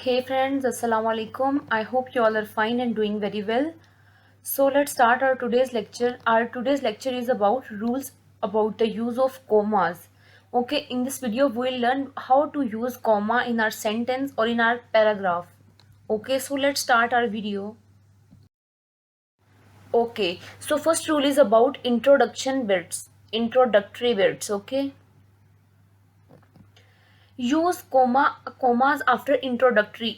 Hey friends, Assalamu alaikum. I hope you all are fine and doing very well. So let's start our today's lecture. Our today's lecture is about rules about the use of commas. Okay, in this video we'll learn how to use comma in our sentence or in our paragraph. Okay, so let's start our video. Okay, so first rule is about introduction bits, introductory bits. Okay. Use commas after introductory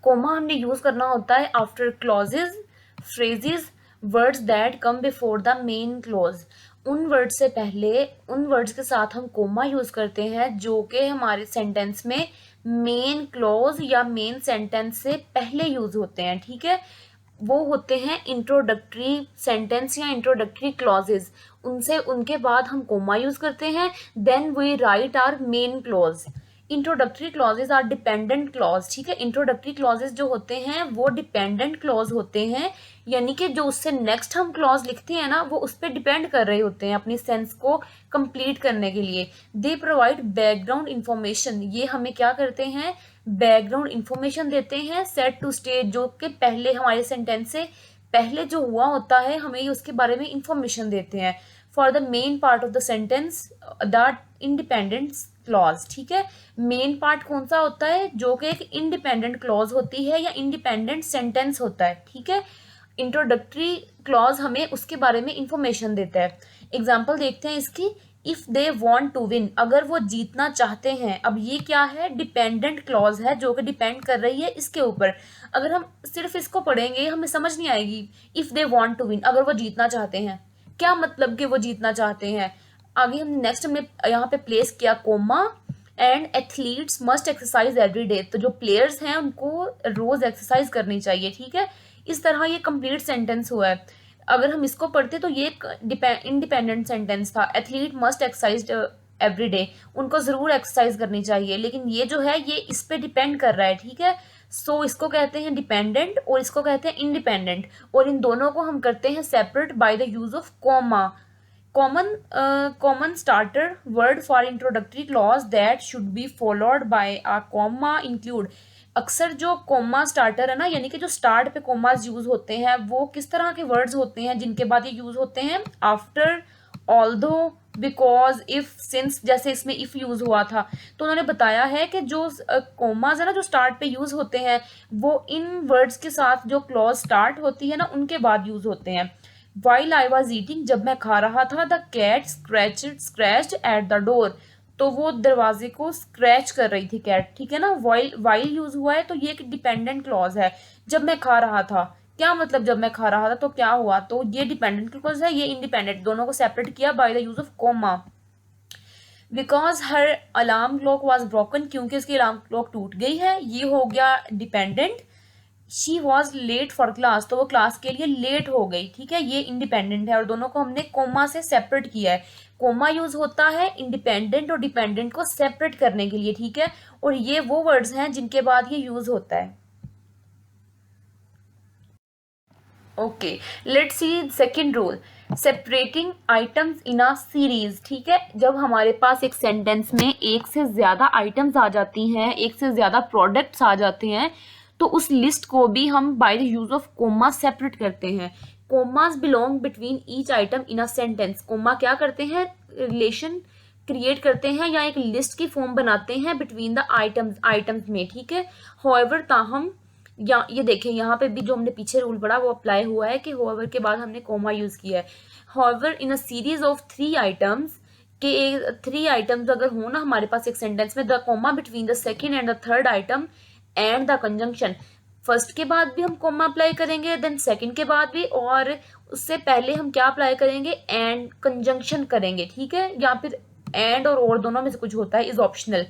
comma हमने use करना होता है after clauses phrases words that come before the main clause. उन words से पहले उन words के साथ हम कोमा यूज करते हैं जो कि हमारे सेंटेंस में मेन क्लॉज या मेन सेंटेंस से पहले यूज होते हैं। ठीक है, वो होते हैं इंट्रोडक्टरी सेंटेंस या इंट्रोडक्टरी क्लॉजेज। उनके बाद हम कोमा यूज करते हैं, then we write our main clause. Introductory clauses are dependent clause. ठीक है, इंट्रोडक्टरी क्लॉजेज जो होते हैं वो डिपेंडेंट क्लॉज होते हैं, यानी कि जो उससे नेक्स्ट हम क्लॉज लिखते हैं ना वो उस पर डिपेंड कर रहे होते हैं अपनी सेंस को कंप्लीट करने के लिए। They provide background information. ये हमें क्या करते हैं, बैकग्राउंड इंफॉर्मेशन देते हैं। सेट टू स्टेज, जो कि पहले हमारे सेंटेंस से पहले जो हुआ होता है हमें ये उसके बारे में इंफॉर्मेशन देते हैं। For the main part of the sentence the independent clause. ठीक है, मेन पार्ट कौन सा होता है, जो कि एक इंडिपेंडेंट क्लॉज होती है या इंडिपेंडेंट सेंटेंस होता है। ठीक है, इंट्रोडक्टरी क्लॉज हमें उसके बारे में इंफॉर्मेशन देता है। एग्जाम्पल देखते हैं इसकी। If they want to win, अगर वो जीतना चाहते हैं। अब ये क्या है, डिपेंडेंट क्लॉज है जो कि डिपेंड कर रही है इसके ऊपर। अगर हम सिर्फ इसको पढ़ेंगे हमें समझ नहीं आएगी। If they want to win, अगर वो जीतना चाहते हैं, क्या मतलब कि वो जीतना चाहते हैं। आगे हम नेक्स्ट हमने यहाँ पे प्लेस किया comma and athletes must exercise every day. तो जो प्लेयर्स हैं उनको रोज एक्सरसाइज करनी चाहिए। ठीक है, इस तरह ये कंप्लीट सेंटेंस हुआ है। अगर हम इसको पढ़ते तो ये इंडिपेंडेंट सेंटेंस था। Athlete must exercise every day, उनको जरूर एक्सरसाइज करनी चाहिए, लेकिन ये जो है ये इस पे डिपेंड कर रहा है। ठीक है, सो इसको कहते हैं डिपेंडेंट और इसको कहते हैं इंडिपेंडेंट, और इन दोनों को हम करते हैं separate by the use of comma. Common starter word for introductory clause that should be followed by a comma include. अक्सर जो कोमा स्टार्टर है ना, यानी कि जो स्टार्ट पे कोमास यूज होते हैं, वो किस तरह के वर्ड्स होते हैं जिनके बाद ये यूज होते हैं, after, although, because, if, since. जैसे इसमें इफ यूज हुआ था तो उन्होंने बताया है कि जो कोमास है ना जो स्टार्ट पे यूज होते हैं वो इन वर्ड्स के साथ जो क्लॉज स्टार्ट होती है ना उनके बाद यूज होते हैं। वाइल आई वॉज ईटिंग, जब मैं खा रहा था, the cat scratched at the door, तो वो दरवाजे को स्क्रैच कर रही थी कैट। ठीक है ना, वाइल यूज हुआ है तो ये एक डिपेंडेंट क्लॉज है। जब मैं खा रहा था, क्या मतलब जब मैं खा रहा था तो क्या हुआ, तो ये डिपेंडेंट क्लॉज है, ये इंडिपेंडेंट, दोनों को सेपरेट किया by the use of comma. Because her alarm clock was broken, क्योंकि उसकी अलार्म क्लॉक टूट गई है, ये हो गया dependent. She was late for class, तो वो क्लास के लिए लेट हो गई। ठीक है, ये इंडिपेंडेंट है और दोनों को हमने कोमा से सेपरेट किया है। कोमा यूज होता है इंडिपेंडेंट और डिपेंडेंट को सेपरेट करने के लिए। ठीक है, और ये वो वर्ड्स हैं जिनके बाद ये यूज होता है। Okay, let's see second rule, separating items in a series. ठीक है, जब हमारे पास एक सेंटेंस में एक से ज्यादा आइटम्स आ जाती हैं, एक से ज्यादा प्रोडक्ट्स आ जाते हैं, तो उस लिस्ट को भी हम by the use of comma separate करते हैं। Commas belong between each item in a sentence. Comma क्या करते हैं, रिलेशन क्रिएट करते हैं या एक लिस्ट की फॉर्म बनाते हैं बिटवीन द आइटम्स में। ठीक है, होएवर, ताहम, या ये देखें यहाँ पे भी जो हमने पीछे रूल पढ़ा वो अप्लाई हुआ है कि होएवर के बाद हमने कोमा यूज किया है। होएवर इन अ सीरीज ऑफ 3 आइटम्स, के 3 आइटम्स अगर हो ना हमारे पास एक सेंटेंस में, the comma between the second and the third item and the conjunction. First के बाद भी हम कोमा अप्लाई करेंगे, देन सेकंड के बाद भी, और उससे पहले हम क्या अप्लाई करेंगे, एंड कंजंक्शन करेंगे। ठीक है, या फिर एंड और दोनों में से कुछ होता है, is optional.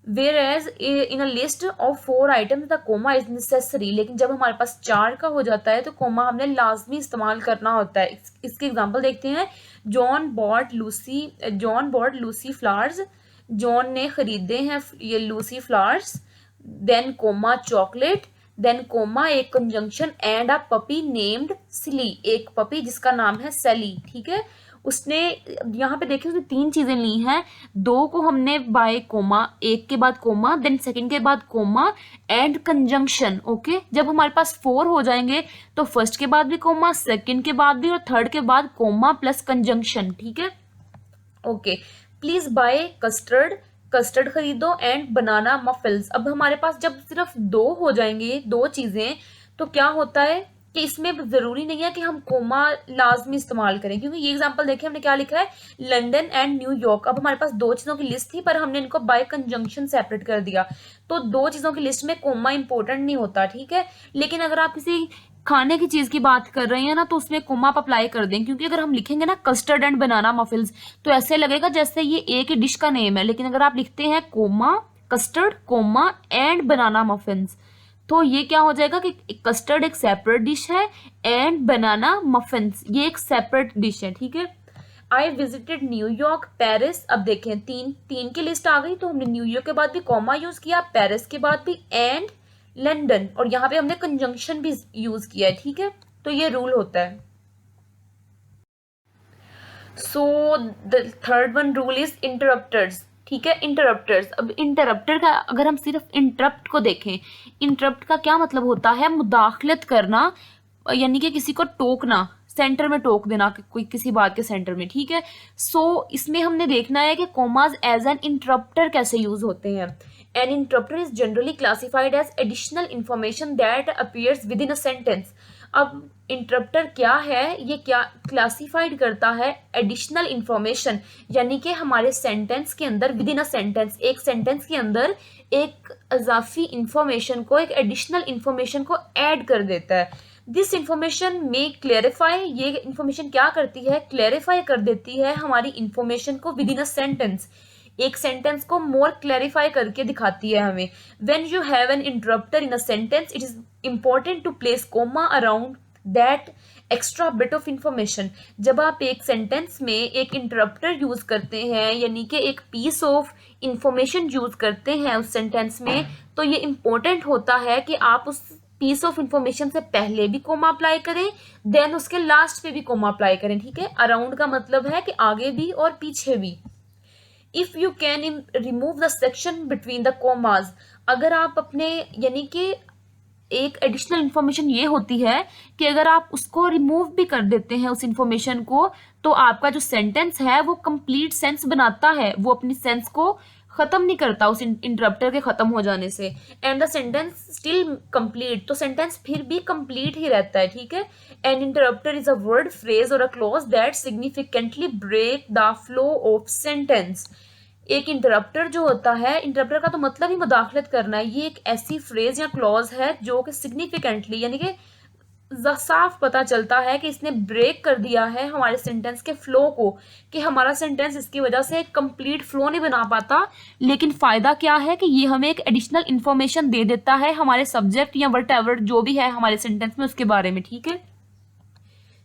Where as in a list of 4 items the comma is necessary, लेकिन जब हमारे पास 4 का हो जाता है तो कोमा हमने लाजमी इस्तेमाल करना होता है। इसके एग्जांपल देखते हैं। John bought Lucy flowers, John ने खरीदे हैं ये Lucy flowers, then comma chocolate, then comma एक conjunction, and a puppy named Silly, एक पपी जिसका नाम है सैली। ठीक है, उसने यहाँ पे देखिए उसने 3 चीजें ली हैं, 2 को हमने बाय कोमा, एक के बाद कोमा, देन सेकंड के बाद कोमा एंड कंजंक्शन। ओके, जब हमारे पास 4 हो जाएंगे तो फर्स्ट के बाद भी कोमा, सेकंड के बाद भी और थर्ड के बाद कोमा प्लस कंजंक्शन। ठीक है, okay. Please buy custard, custard खरीदो एंड बनाना मफिल्स। अब हमारे पास जब सिर्फ 2 हो जाएंगे, 2 चीजें, तो क्या होता है कि इसमें जरूरी नहीं है कि हम कोमा लाजमी इस्तेमाल करें, क्योंकि ये एग्जांपल देखिए हमने क्या लिखा है, लंदन एंड न्यूयॉर्क। अब हमारे पास 2 चीजों की लिस्ट थी पर हमने इनको बाय कंजंक्शन सेपरेट कर दिया, तो 2 चीजों की लिस्ट में कोमा इंपॉर्टेंट नहीं होता। ठीक है, लेकिन अगर आप किसी खाने की चीज की बात कर रहे हैं ना, तो उसमें कोमा आप अप्लाई कर दें, क्योंकि अगर हम लिखेंगे ना कस्टर्ड एंड बनाना मफिल्स तो ऐसे लगेगा जैसे ये एक ही डिश का नेम है, लेकिन अगर आप लिखते हैं comma custard comma and banana muffins तो ये क्या हो जाएगा कि कस्टर्ड एक सेपरेट डिश है एंड बनाना मफिन्स ये एक सेपरेट डिश है। ठीक है, आई विजिटेड न्यूयॉर्क पेरिस। अब देखें 3 की लिस्ट आ गई, तो हमने न्यूयॉर्क के बाद भी कॉमा यूज किया, पेरिस के बाद भी एंड लंदन, और यहाँ पे हमने कंजंक्शन भी यूज किया है। ठीक है, तो ये रूल होता है। So the third one rule is interrupters. ठीक है, इंटरप्टर्स। अब इंटरप्टर का अगर हम सिर्फ इंटरप्ट को देखें, इंटरप्ट का क्या मतलब होता है, मुदाखलत करना, यानी कि किसी को टोकना, सेंटर में टोक देना कोई किसी बात के सेंटर में। ठीक है, सो इसमें हमने देखना है कि कॉमाज एज एन इंटरप्टर कैसे यूज होते हैं। An interrupter is generally classified as additional information that appears within a sentence. अब इंटरप्टर क्या है, ये क्या क्लासिफाइड करता है, एडिशनल इंफॉर्मेशन, यानी कि हमारे सेंटेंस के अंदर, विद इन अ सेंटेंस, एक सेंटेंस के अंदर एक इजाफी इंफॉर्मेशन को, एक एडिशनल इंफॉर्मेशन को ऐड कर देता है। दिस इंफॉर्मेशन में क्लेरिफाई, ये इंफॉर्मेशन क्या करती है, क्लेरिफाई कर देती है हमारी इंफॉर्मेशन को विद इन अ सेंटेंस, एक सेंटेंस को मोर क्लैरिफाई करके दिखाती है हमें। When you have an interrupter in a sentence it is important to place comma around that extra bit of information. जब आप एक सेंटेंस में एक इंटरप्टर यूज करते हैं, यानी कि एक पीस ऑफ इंफॉर्मेशन यूज करते हैं उस सेंटेंस में, तो ये इंपॉर्टेंट होता है कि आप उस पीस ऑफ इंफॉर्मेशन से पहले भी कोमा अप्लाई करें, देन उसके लास्ट पे भी कोमा अप्लाई करें। ठीक है, अराउंड का मतलब है कि आगे भी और पीछे भी। If you can remove the section between the commas, अगर आप अपने, यानी कि एक एडिशनल इंफॉर्मेशन ये होती है कि अगर आप उसको रिमूव भी कर देते हैं उस इंफॉर्मेशन को, तो आपका जो सेंटेंस है वो कंप्लीट सेंस बनाता है, वो अपनी सेंस को खत्म नहीं करता उस इंटरप्टर के खत्म हो जाने से, and the sentence still complete, तो सेंटेंस फिर भी कंप्लीट ही रहता है। ठीक है, an interrupter is a word phrase और a clause that significantly break the flow of sentence. एक इंटरप्टर जो होता है, इंटरप्टर का तो मतलब ही मुदाखलत करना है, ये एक ऐसी फ्रेज या क्लॉज है जो कि सिग्निफिकेंटली, यानी कि साफ पता चलता है कि इसने ब्रेक कर दिया है हमारे सेंटेंस के फ्लो को, कि हमारा सेंटेंस इसकी वजह से एक कंप्लीट फ्लो नहीं बना पाता, लेकिन फायदा क्या है कि ये हमें एक एडिशनल इंफॉर्मेशन दे देता है हमारे सब्जेक्ट या वट जो भी है हमारे सेंटेंस में उसके बारे में। ठीक है,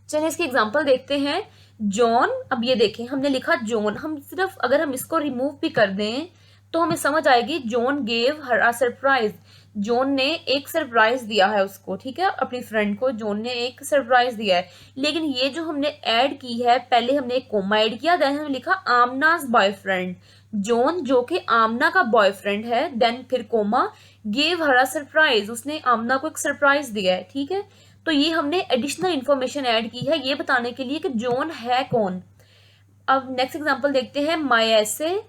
चलिए इसकी एग्जांपल देखते हैं। जॉन, अब ये देखें हमने लिखा जॉन, हम सिर्फ अगर हम इसको रिमूव भी कर दें तो हमें समझ आएगी John gave her a surprise, John ने एक सरप्राइज दिया है उसको। ठीक है, अपनी फ्रेंड को जॉन ने एक सरप्राइज दिया है, लेकिन ये जो हमने ऐड की है, पहले हमने एक कोमा ऐड किया, देन हमने लिखा आमनाज बॉयफ्रेंड, जॉन जो कि आमना का बॉयफ्रेंड है, देन फिर comma, gave her a surprise, उसने आमना को एक सरप्राइज दिया है। ठीक है, तो ये हमने एडिशनल इंफॉर्मेशन ऐड की है ये बताने के लिए कि जॉन है कौन। अब नेक्स्ट एग्जांपल देखते हैं, माय ऐसे,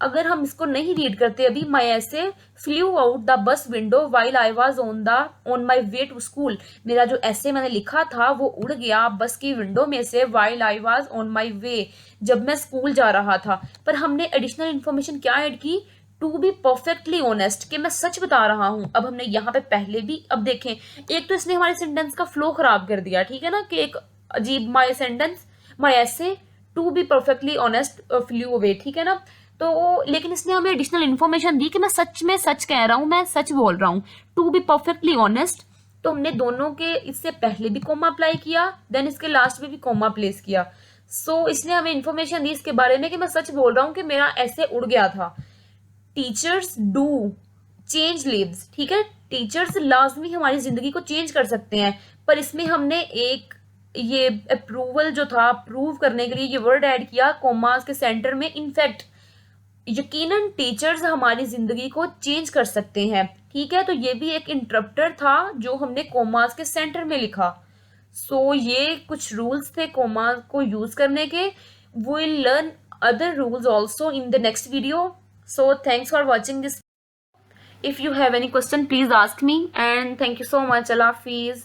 अगर हम इसको नहीं रीड करते अभी, my essay flew out the bus window while I was on my way to school, मेरा जो ऐसे मैंने लिखा था वो उड़ गया बस की विंडो में से, while I was on my वे, जब मैं स्कूल जा रहा था। पर हमने एडिशनल इंफॉर्मेशन क्या ऐड की, टू बी परफेक्टली ऑनेस्ट, कि मैं सच बता रहा हूं। अब हमने यहाँ पे पहले भी, अब देखें एक तो इसने हमारे सेंटेंस का फ्लो खराब कर दिया, ठीक है ना, कि एक अजीब my sentence, my essay to be perfectly honest flew away, ठीक है ना, तो लेकिन इसने हमें एडिशनल इन्फॉर्मेशन दी कि मैं सच में सच कह रहा हूं, मैं सच बोल रहा हूं, टू बी परफेक्टली ऑनेस्ट। तो हमने दोनों के इससे पहले भी कोमा अप्लाई किया, देन इसके लास्ट में भी कोमा प्लेस किया। सो इसने हमें इन्फॉर्मेशन दी इसके बारे में कि मैं सच बोल रहा हूं कि मेरा ऐसे उड़ गया था। टीचर्स डू चेंज लिव्स, ठीक है, टीचर्स लाजमी हमारी जिंदगी को चेंज कर सकते हैं, पर इसमें हमने एक ये अप्रूवल जो था, प्रूव करने के लिए ये वर्ड ऐड किया कोमास के सेंटर में। इनफैक्ट यकीनन टीचर्स हमारी जिंदगी को चेंज कर सकते हैं, ठीक है। तो ये भी एक इंटरप्टर था जो हमने कोमास के सेंटर में लिखा। सो ये कुछ रूल्स थे कोमा को यूज करने के। We will learn other rules also in the next video. So thanks for watching this. If you have any question, please ask me, and thank you so much. Allah Hafiz.